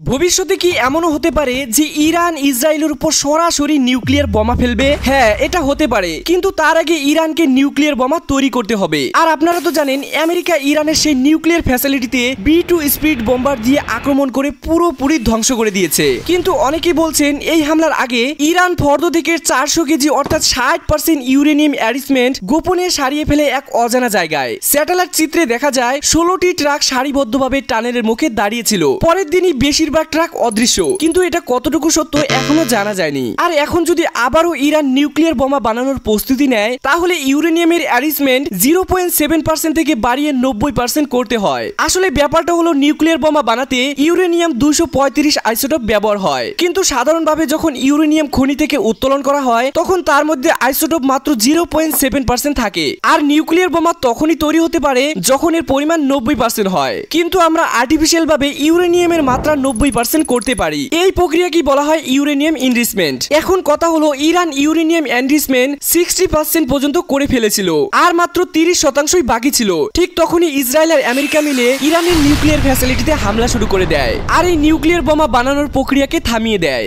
ভবিষ্যতে কি এমনও হতে পারে যে ইরান ইসরায়েলের উপর সরাসরি নিউক্লিয়ার বোমা ফেলবে? হ্যাঁ, এটা হতে পারে, কিন্তু তার আগে ইরানকে নিউক্লিয়ার বোমা তৈরি করতে হবে। আর আপনারা তো জানেন আমেরিকা ইরানের সেই নিউক্লিয়ার ফ্যাসিলিটিতে B2 স্পিড বোম্বার দিয়ে আক্রমণ করে পুরোপুরি ধ্বংস করে দিয়েছে। কিন্তু অনেকেই বলছেন এই হামলার আগে ইরান ফর্দ থেকে 400 কেজি অর্থাৎ 60% ইউরেনিয়াম অ্যারিসমেন্ট গোপনে সারিয়ে ফেলে এক অজানা জায়গায়। স্যাটেলাইট চিত্রে দেখা যায় 16টি ট্রাক সারিবদ্ধভাবে টানেলের মুখে দাঁড়িয়েছিল। পরের দিনই বেশিরভাগ ট্রাক অদৃশ্য, কিন্তু এটা কতটুকু সত্য এখনো জানা যায়নি। আর এখন যদি আবারও ইরান নিউক্লিয়ার বোমা বানানোর প্রস্তুতি নেয়, তাহলে ইউরেনিয়ামের অ্যারিসমেন্ট 0.7% থেকে বাড়িয়ে 90% করতে হয়। আসলে ব্যাপারটা হলো নিউক্লিয়ার বোমা বানাতে ইউরেনিয়াম 235 আইসোটোপ ব্যবহার হয়, কিন্তু সাধারণভাবে যখন ইউরেনিয়াম খনি থেকে উত্তোলন করা হয় তখন তার মধ্যে আইসোটোপ মাত্র 0.7% থাকে। আর নিউক্লিয়ার বোমা তখনই তৈরি হতে পারে যখন এর পরিমাণ 90% হয়। কিন্তু আমরা আর্টিফিশিয়াল ভাবে ইউরেনিয়ামের মাত্রা 90% করতে পারি। এই প্রক্রিয়াকে বলা হয় ইউরেনিয়াম এনরিচমেন্ট। এখন কথা হলো ইরান ইউরেনিয়াম এনরিচমেন্ট 60% পর্যন্ত করে ফেলেছিল, আর মাত্র 30%ই বাকি ছিল। ঠিক তখনই ইসরায়েল আর আমেরিকা মিলে ইরানের নিউক্লিয়ার ফ্যাসিলিটিতে হামলা শুরু করে দেয়, আর এই নিউক্লিয়ার বোমা বানানোর প্রক্রিয়াকে থামিয়ে দেয়।